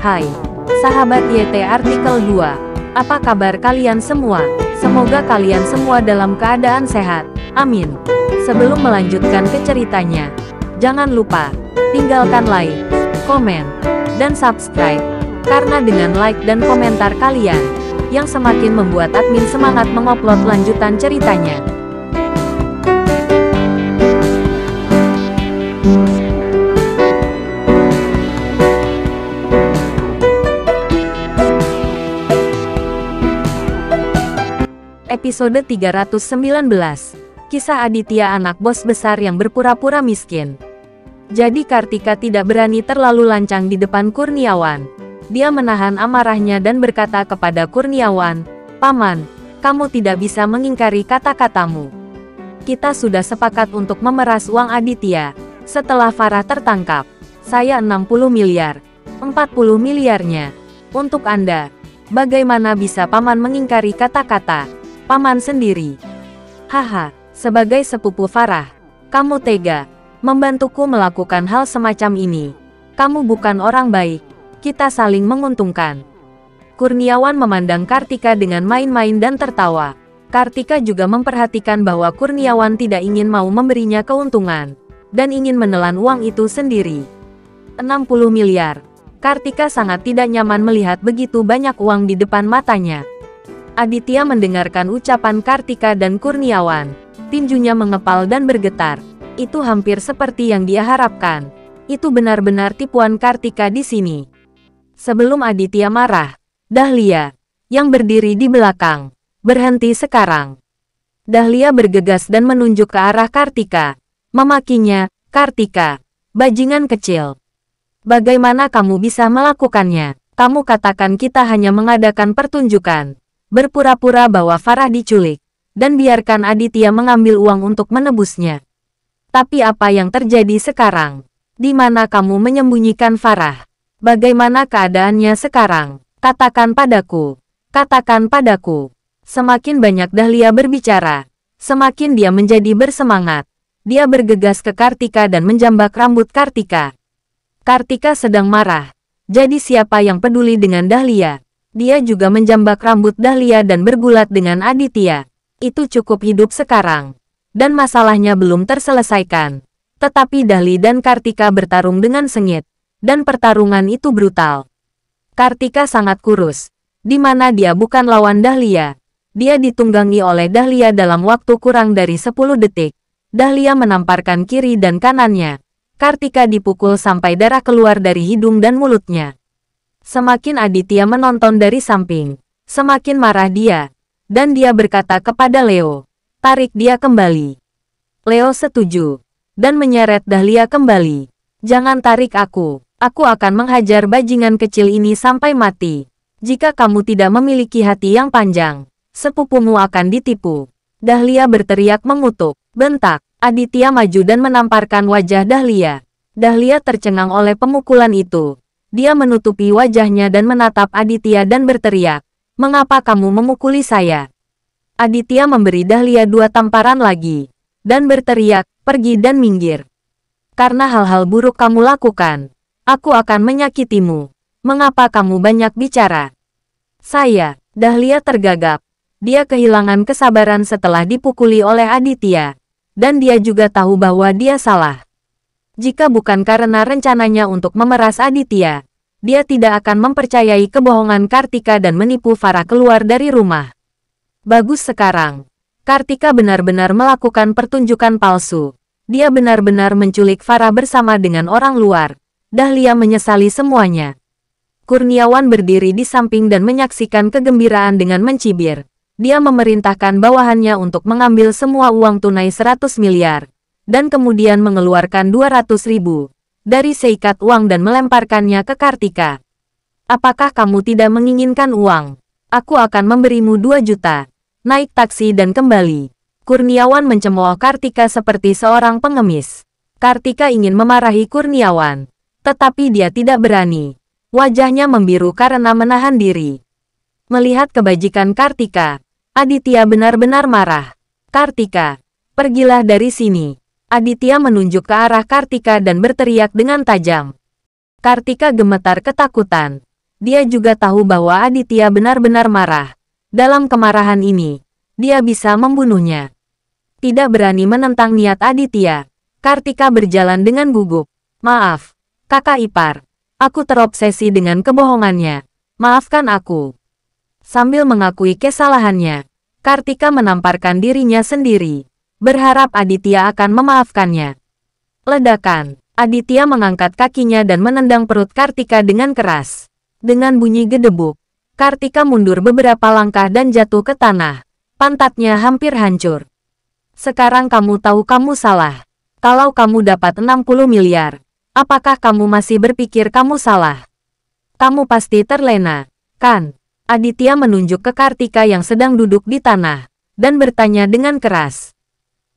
Hai, sahabat YT Artikel 2. Apa kabar kalian semua? Semoga kalian semua dalam keadaan sehat. Amin. Sebelum melanjutkan ke ceritanya, jangan lupa tinggalkan like, komen, dan subscribe. Karena dengan like dan komentar kalian, yang semakin membuat admin semangat mengupload lanjutan ceritanya. Episode 319. Kisah Aditya, anak bos besar yang berpura-pura miskin. Jadi Kartika tidak berani terlalu lancang di depan Kurniawan. Dia menahan amarahnya dan berkata kepada Kurniawan, "Paman, kamu tidak bisa mengingkari kata-katamu. Kita sudah sepakat untuk memeras uang Aditya. Setelah Farah tertangkap, saya 60 miliar. 40 miliarnya untuk Anda. Bagaimana bisa Paman mengingkari kata-kata Paman sendiri? Haha, sebagai sepupu Farah, kamu tega membantuku melakukan hal semacam ini. Kamu bukan orang baik. Kita saling menguntungkan." Kurniawan memandang Kartika dengan main-main dan tertawa. Kartika juga memperhatikan bahwa Kurniawan tidak ingin mau memberinya keuntungan, dan ingin menelan uang itu sendiri. 60 miliar. Kartika sangat tidak nyaman melihat begitu banyak uang di depan matanya. Aditya mendengarkan ucapan Kartika dan Kurniawan. Tinjunya mengepal dan bergetar. Itu hampir seperti yang dia harapkan. Itu benar-benar tipuan Kartika di sini. Sebelum Aditya marah, Dahlia, yang berdiri di belakang, berhenti sekarang. Dahlia bergegas dan menunjuk ke arah Kartika. Memakinya, "Kartika, bajingan kecil. Bagaimana kamu bisa melakukannya? Kamu katakan kita hanya mengadakan pertunjukan. Berpura-pura bahwa Farah diculik, dan biarkan Aditya mengambil uang untuk menebusnya. Tapi apa yang terjadi sekarang? Di mana kamu menyembunyikan Farah? Bagaimana keadaannya sekarang? Katakan padaku. Katakan padaku." Semakin banyak Dahlia berbicara, semakin dia menjadi bersemangat. Dia bergegas ke Kartika dan menjambak rambut Kartika. Kartika sedang marah. Jadi siapa yang peduli dengan Dahlia? Dia juga menjambak rambut Dahlia dan bergulat dengan Aditya. Itu cukup hidup sekarang. Dan masalahnya belum terselesaikan. Tetapi Dahlia dan Kartika bertarung dengan sengit. Dan pertarungan itu brutal. Kartika sangat kurus. Di mana dia bukan lawan Dahlia. Dia ditunggangi oleh Dahlia dalam waktu kurang dari 10 detik. Dahlia menamparkan kiri dan kanannya. Kartika dipukul sampai darah keluar dari hidung dan mulutnya. Semakin Aditya menonton dari samping, semakin marah dia. Dan dia berkata kepada Leo, "Tarik dia kembali." Leo setuju, dan menyeret Dahlia kembali. "Jangan tarik aku. Aku akan menghajar bajingan kecil ini sampai mati. Jika kamu tidak memiliki hati yang panjang, sepupumu akan ditipu." Dahlia berteriak mengutuk. Bentak, Aditya maju dan menamparkan wajah Dahlia. Dahlia tercengang oleh pemukulan itu. Dia menutupi wajahnya dan menatap Aditya dan berteriak, "Mengapa kamu memukuli saya?" Aditya memberi Dahlia 2 tamparan lagi. Dan berteriak, "Pergi dan minggir. Karena hal-hal buruk kamu lakukan, aku akan menyakitimu. Mengapa kamu banyak bicara?" Dahlia tergagap. Dia kehilangan kesabaran setelah dipukuli oleh Aditya. Dan dia juga tahu bahwa dia salah. Jika bukan karena rencananya untuk memeras Aditya, dia tidak akan mempercayai kebohongan Kartika dan menipu Farah keluar dari rumah. Bagus sekarang. Kartika benar-benar melakukan pertunjukan palsu. Dia benar-benar menculik Farah bersama dengan orang luar. Dahlia menyesali semuanya. Kurniawan berdiri di samping dan menyaksikan kegembiraan dengan mencibir. Dia memerintahkan bawahannya untuk mengambil semua uang tunai 100 miliar. Dan kemudian mengeluarkan 200.000 dari seikat uang dan melemparkannya ke Kartika. "Apakah kamu tidak menginginkan uang? Aku akan memberimu 2 juta. Naik taksi dan kembali." Kurniawan mencemooh Kartika seperti seorang pengemis. Kartika ingin memarahi Kurniawan, tetapi dia tidak berani. Wajahnya membiru karena menahan diri. Melihat kebajikan Kartika, Aditya benar-benar marah. "Kartika, pergilah dari sini." Aditya menunjuk ke arah Kartika dan berteriak dengan tajam. Kartika gemetar ketakutan. Dia juga tahu bahwa Aditya benar-benar marah. Dalam kemarahan ini, dia bisa membunuhnya. Tidak berani menentang niat Aditya, Kartika berjalan dengan gugup. Maaf, kakak ipar. Aku terobsesi dengan kebohongannya. Maafkan aku. Sambil mengakui kesalahannya, Kartika menamparkan dirinya sendiri, berharap Aditya akan memaafkannya. Ledakan. Aditya mengangkat kakinya dan menendang perut Kartika dengan keras. Dengan bunyi gedebuk, Kartika mundur beberapa langkah dan jatuh ke tanah. Pantatnya hampir hancur. Sekarang kamu tahu kamu salah. Kalau kamu dapat 60 miliar, apakah kamu masih berpikir kamu salah? Kamu pasti terlena, kan? Aditya menunjuk ke Kartika yang sedang duduk di tanah, dan bertanya dengan keras.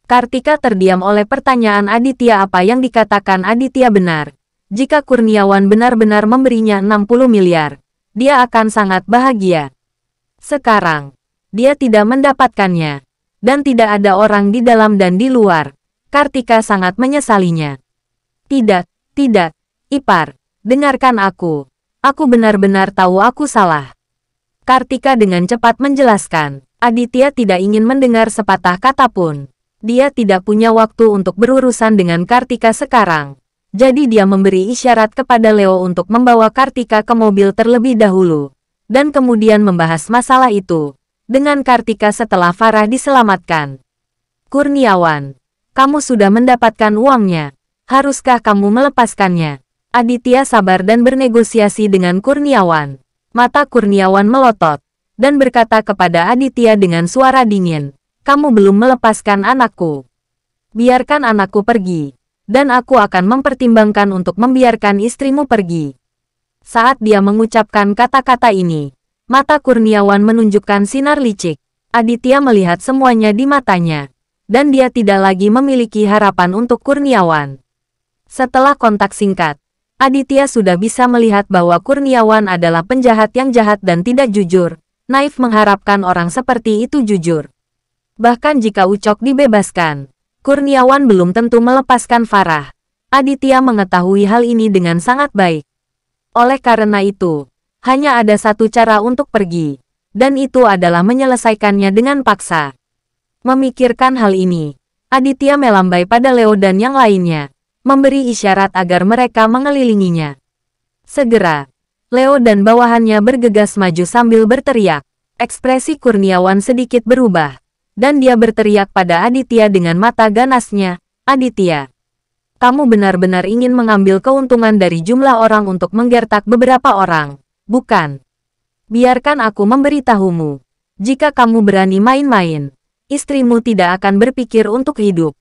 Kartika terdiam oleh pertanyaan Aditya. Apa yang dikatakan Aditya benar. Jika Kurniawan benar-benar memberinya 60 miliar, dia akan sangat bahagia. Sekarang, dia tidak mendapatkannya. Dan tidak ada orang di dalam dan di luar. Kartika sangat menyesalinya. Tidak, Ipar. Dengarkan aku. Aku benar-benar tahu aku salah. Kartika dengan cepat menjelaskan. Aditya tidak ingin mendengar sepatah kata pun. Dia tidak punya waktu untuk berurusan dengan Kartika sekarang. Jadi dia memberi isyarat kepada Leo untuk membawa Kartika ke mobil terlebih dahulu. Dan kemudian membahas masalah itu dengan Kartika setelah Farah diselamatkan. Kurniawan, kamu sudah mendapatkan uangnya. Haruskah kamu melepaskannya? Aditya sabar dan bernegosiasi dengan Kurniawan. Mata Kurniawan melotot dan berkata kepada Aditya dengan suara dingin. Kamu belum melepaskan anakku. Biarkan anakku pergi, dan aku akan mempertimbangkan untuk membiarkan istrimu pergi. Saat dia mengucapkan kata-kata ini, mata Kurniawan menunjukkan sinar licik. Aditya melihat semuanya di matanya, dan dia tidak lagi memiliki harapan untuk Kurniawan. Setelah kontak singkat, Aditya sudah bisa melihat bahwa Kurniawan adalah penjahat yang jahat dan tidak jujur. Naif mengharapkan orang seperti itu jujur. Bahkan jika Ucok dibebaskan, Kurniawan belum tentu melepaskan Farah. Aditya mengetahui hal ini dengan sangat baik. Oleh karena itu, hanya ada satu cara untuk pergi, dan itu adalah menyelesaikannya dengan paksa. Memikirkan hal ini, Aditya melambai pada Leo dan yang lainnya, memberi isyarat agar mereka mengelilinginya. Segera, Leo dan bawahannya bergegas maju sambil berteriak. Ekspresi Kurniawan sedikit berubah. Dan dia berteriak pada Aditya dengan mata ganasnya, Aditya, kamu benar-benar ingin mengambil keuntungan dari jumlah orang untuk menggertak beberapa orang, bukan? Biarkan aku memberitahumu, jika kamu berani main-main, istrimu tidak akan berpikir untuk hidup.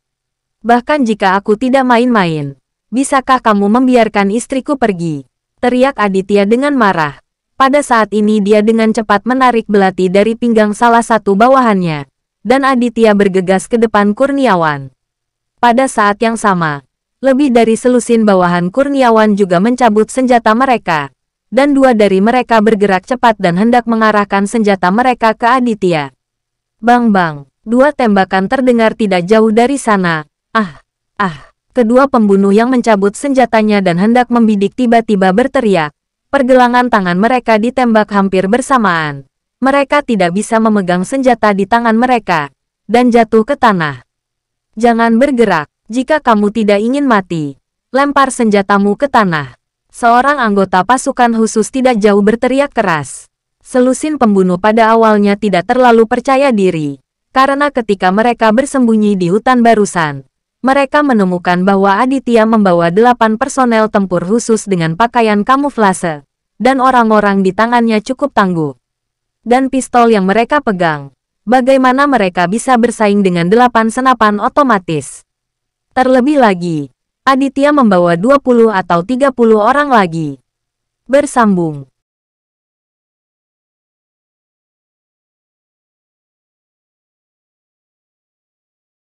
Bahkan jika aku tidak main-main, bisakah kamu membiarkan istriku pergi? Teriak Aditya dengan marah. Pada saat ini dia dengan cepat menarik belati dari pinggang salah satu bawahannya. Dan Aditya bergegas ke depan Kurniawan. Pada saat yang sama, lebih dari selusin bawahan Kurniawan juga mencabut senjata mereka. Dan dua dari mereka bergerak cepat dan hendak mengarahkan senjata mereka ke Aditya. Bang-bang, dua tembakan terdengar tidak jauh dari sana. Kedua pembunuh yang mencabut senjatanya dan hendak membidik tiba-tiba berteriak. Pergelangan tangan mereka ditembak hampir bersamaan. Mereka tidak bisa memegang senjata di tangan mereka, dan jatuh ke tanah. Jangan bergerak, jika kamu tidak ingin mati. Lempar senjatamu ke tanah. Seorang anggota pasukan khusus tidak jauh berteriak keras. Selusin pembunuh pada awalnya tidak terlalu percaya diri, karena ketika mereka bersembunyi di hutan barusan, mereka menemukan bahwa Aditya membawa 8 personel tempur khusus dengan pakaian kamuflase, dan orang-orang di tangannya cukup tangguh. Dan pistol yang mereka pegang, bagaimana mereka bisa bersaing dengan 8 senapan otomatis? Terlebih lagi, Aditya membawa 20 atau 30 orang lagi. Bersambung.